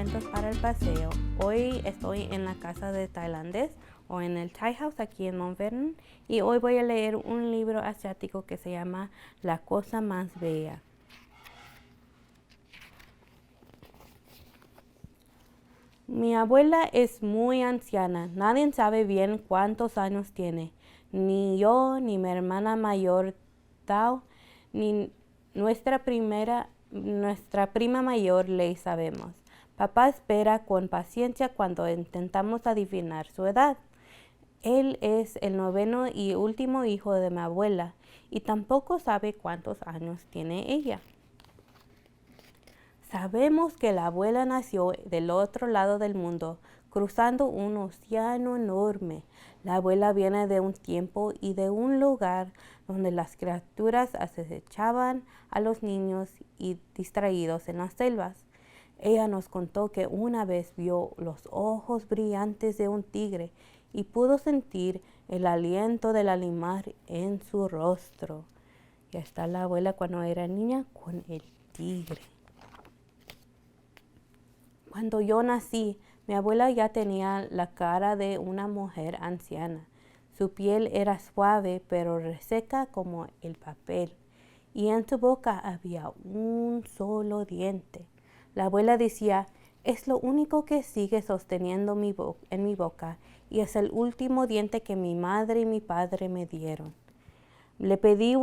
alimentos para el paseo. Hoy estoy en la casa de tailandés o en el Thai House aquí en Mount Vernon y hoy voy a leer un libro asiático que se llama La cosa más bella. Mi abuela es muy anciana, nadie sabe bien cuántos años tiene, ni yo, ni mi hermana mayor Tao, ni nuestra prima mayor Lei sabemos. Papá espera con paciencia cuando intentamos adivinar su edad. Él es el noveno y último hijo de mi abuela y tampoco sabe cuántos años tiene ella. Sabemos que la abuela nació del otro lado del mundo, cruzando un océano enorme. La abuela viene de un tiempo y de un lugar donde las criaturas acechaban a los niños y distraídos en las selvas. Ella nos contó que una vez vio los ojos brillantes de un tigre y pudo sentir el aliento del animal en su rostro. Y está la abuela cuando era niña con el tigre. Cuando yo nací, mi abuela ya tenía la cara de una mujer anciana. Su piel era suave pero reseca como el papel y en su boca había un solo diente. La abuela decía, es lo único que sigue sosteniendo en mi boca y es el último diente que mi madre y mi padre me dieron. Le pedí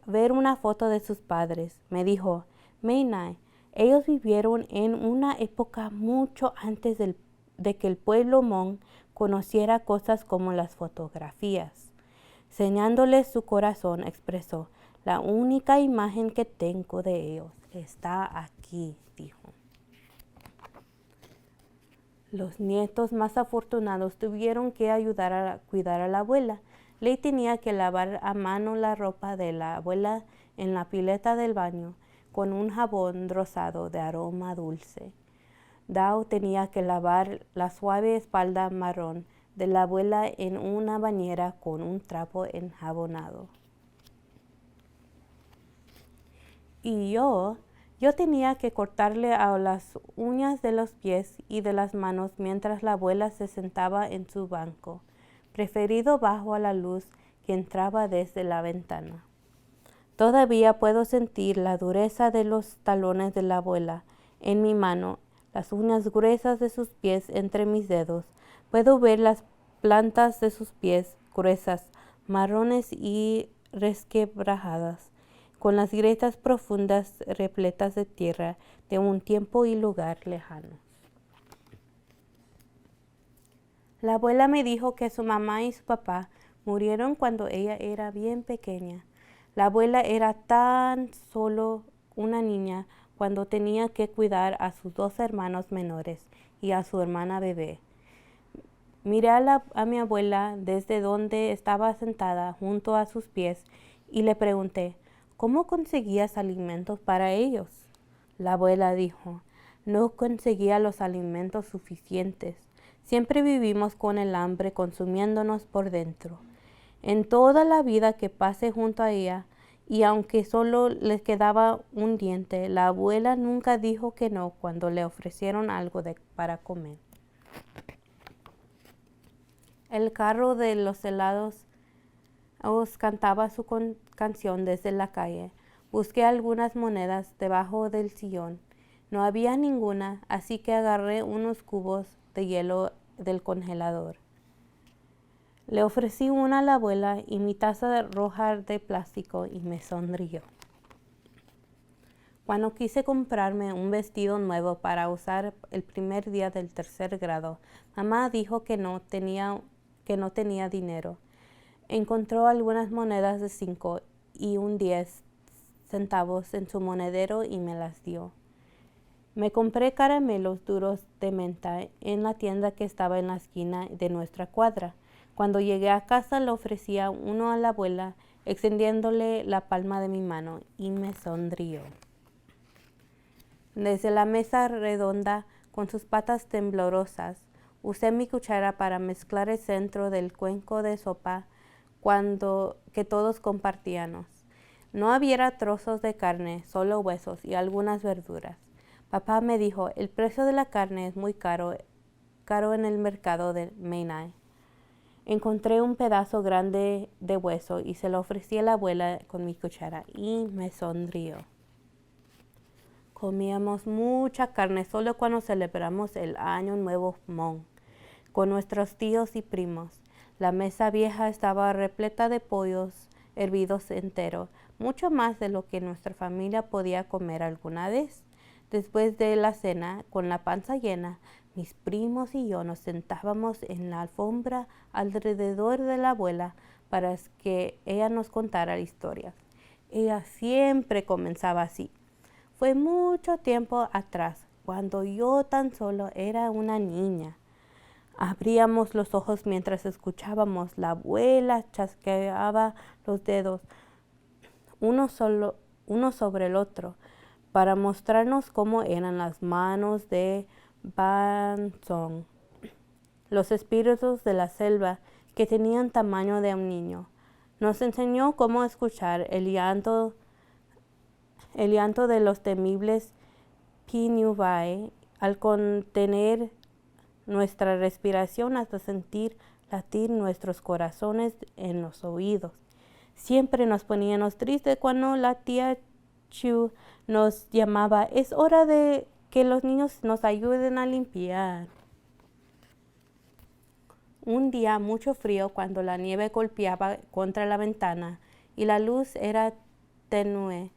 ver una foto de sus padres. Me dijo, Mainai, ellos vivieron en una época mucho antes de que el pueblo Hmong conociera cosas como las fotografías. Señándole su corazón, expresó, la única imagen que tengo de ellos está aquí, dijo. Los nietos más afortunados tuvieron que ayudar a cuidar a la abuela. Lei tenía que lavar a mano la ropa de la abuela en la pileta del baño con un jabón rosado de aroma dulce. Dao tenía que lavar la suave espalda marrón de la abuela en una bañera con un trapo enjabonado. Y yo tenía que cortarle a las uñas de los pies y de las manos mientras la abuela se sentaba en su banco, preferido bajo a la luz que entraba desde la ventana. Todavía puedo sentir la dureza de los talones de la abuela en mi mano, las uñas gruesas de sus pies entre mis dedos. Puedo ver las plantas de sus pies gruesas, marrones y resquebrajadas, con las grietas profundas repletas de tierra de un tiempo y lugar lejanos. La abuela me dijo que su mamá y su papá murieron cuando ella era bien pequeña. La abuela era tan solo una niña cuando tenía que cuidar a sus dos hermanos menores y a su hermana bebé. Miré a mi abuela desde donde estaba sentada junto a sus pies y le pregunté, ¿cómo conseguías alimentos para ellos? La abuela dijo, no conseguía los alimentos suficientes. Siempre vivimos con el hambre consumiéndonos por dentro. En toda la vida que pasé junto a ella, y aunque solo le quedaba un diente, la abuela nunca dijo que no cuando le ofrecieron algo para comer. El carro de los helados cantaba su canción desde la calle. Busqué algunas monedas debajo del sillón. No había ninguna, así que agarré unos cubos de hielo del congelador. Le ofrecí una a la abuela y mi taza roja de plástico y me sonrió. Cuando quise comprarme un vestido nuevo para usar el primer día del tercer grado, mamá dijo que no tenía dinero. Encontró algunas monedas de 5 y un 10 centavos en su monedero y me las dio. Me compré caramelos duros de menta en la tienda que estaba en la esquina de nuestra cuadra. Cuando llegué a casa le ofrecía uno a la abuela, extendiéndole la palma de mi mano, y me sonrió. Desde la mesa redonda, con sus patas temblorosas, usé mi cuchara para mezclar el centro del cuenco de sopa que todos compartíamos. No había trozos de carne, solo huesos y algunas verduras. Papá me dijo, el precio de la carne es muy caro en el mercado de Menai. Encontré un pedazo grande de hueso y se lo ofrecí a la abuela con mi cuchara y me sonrió. Comíamos mucha carne solo cuando celebramos el Año Nuevo Hmong con nuestros tíos y primos. La mesa vieja estaba repleta de pollos hervidos enteros, mucho más de lo que nuestra familia podía comer alguna vez. Después de la cena, con la panza llena, mis primos y yo nos sentábamos en la alfombra alrededor de la abuela para que ella nos contara historias. Ella siempre comenzaba así. Fue mucho tiempo atrás, cuando yo tan solo era una niña. Abríamos los ojos mientras escuchábamos. La abuela chasqueaba los dedos, uno sobre el otro, para mostrarnos cómo eran las manos de Bansong, los espíritus de la selva que tenían tamaño de un niño. Nos enseñó cómo escuchar el llanto de los temibles Pinyubai al contener nuestra respiración hasta sentir latir nuestros corazones en los oídos. Siempre nos poníamos tristes cuando la tía Chu nos llamaba. Es hora de que los niños nos ayuden a limpiar. Un día mucho frío, cuando la nieve golpeaba contra la ventana y la luz era tenue,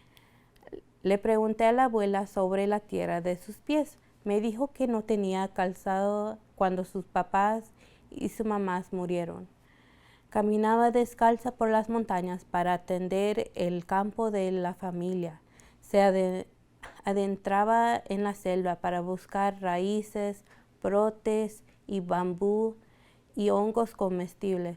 le pregunté a la abuela sobre la tierra de sus pies. Me dijo que no tenía calzado cuando sus papás y sus mamás murieron. Caminaba descalza por las montañas para atender el campo de la familia. Se adentraba en la selva para buscar raíces, brotes y bambú y hongos comestibles.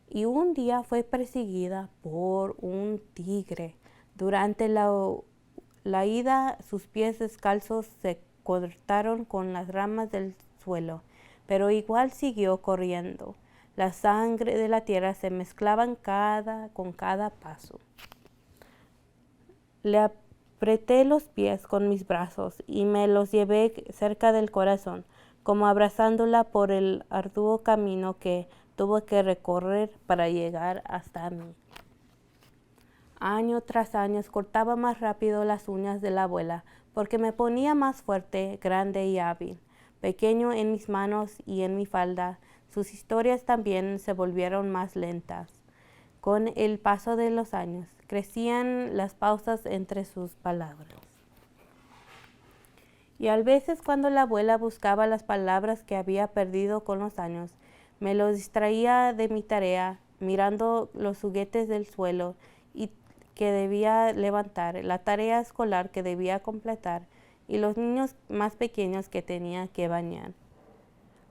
Y un día fue perseguida por un tigre. Durante la ida, sus pies descalzos se cortaron con las ramas del suelo, pero igual siguió corriendo. La sangre de la tierra se mezclaba con cada paso. Le apreté los pies con mis brazos y me los llevé cerca del corazón, como abrazándola por el arduo camino que tuvo que recorrer para llegar hasta mí. Año tras año cortaba más rápido las uñas de la abuela porque me ponía más fuerte, grande y hábil. Pequeño en mis manos y en mi falda, sus historias también se volvieron más lentas. Con el paso de los años, crecían las pausas entre sus palabras. Y a veces cuando la abuela buscaba las palabras que había perdido con los años, me lo distraía de mi tarea, mirando los juguetes del suelo y que debía levantar, la tarea escolar que debía completar y los niños más pequeños que tenía que bañar.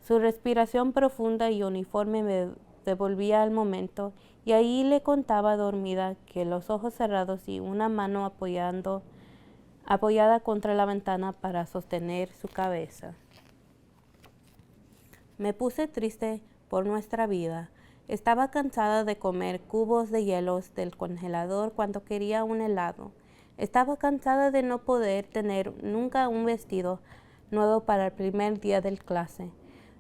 Su respiración profunda y uniforme me devolvía al momento y ahí le contaba dormida que los ojos cerrados y una mano apoyada contra la ventana para sostener su cabeza. Me puse triste por nuestra vida. Estaba cansada de comer cubos de hielos del congelador cuando quería un helado. Estaba cansada de no poder tener nunca un vestido nuevo para el primer día de clase.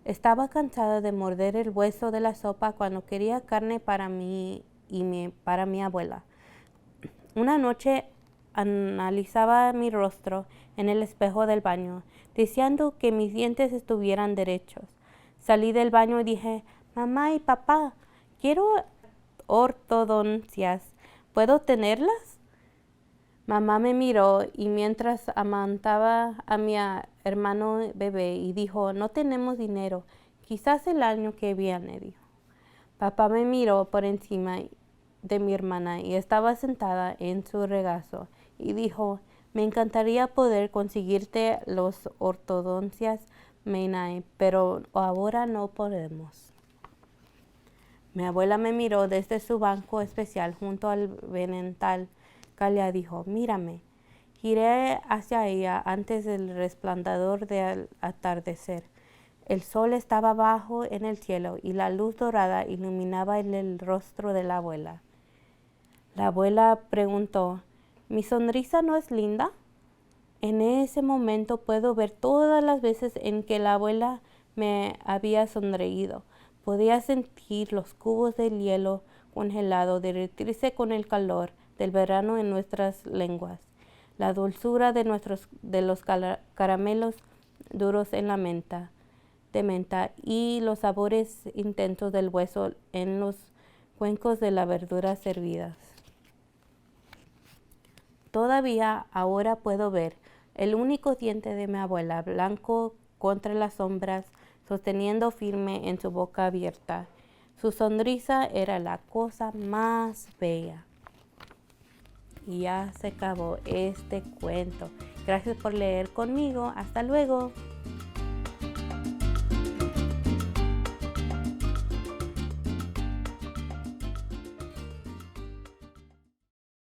Estaba cansada de morder el hueso de la sopa cuando quería carne para mí y para mi abuela. Una noche analizaba mi rostro en el espejo del baño, deseando que mis dientes estuvieran derechos. Salí del baño y dije, mamá y papá, quiero ortodoncias. ¿Puedo tenerlas? Mamá me miró y mientras amamantaba a mi hermano bebé y dijo, no tenemos dinero, quizás el año que viene, dijo. Papá me miró por encima de mi hermana y estaba sentada en su regazo y dijo, me encantaría poder conseguirte los ortodoncias, Menai, pero ahora no podemos. Mi abuela me miró desde su banco especial junto al ventanal. Galia dijo, mírame. Giré hacia ella antes del resplandor del atardecer. El sol estaba bajo en el cielo y la luz dorada iluminaba el rostro de la abuela. La abuela preguntó, ¿mi sonrisa no es linda? En ese momento puedo ver todas las veces en que la abuela me había sonreído. Podía sentir los cubos de hielo congelado derretirse con el calor del verano en nuestras lenguas, la dulzura de los caramelos duros en la menta, de menta y los sabores intensos del hueso en los cuencos de la verdura servidas. Todavía ahora puedo ver el único diente de mi abuela blanco contra las sombras, sosteniendo firme en su boca abierta. Su sonrisa era la cosa más bella. Y ya se acabó este cuento. Gracias por leer conmigo. Hasta luego.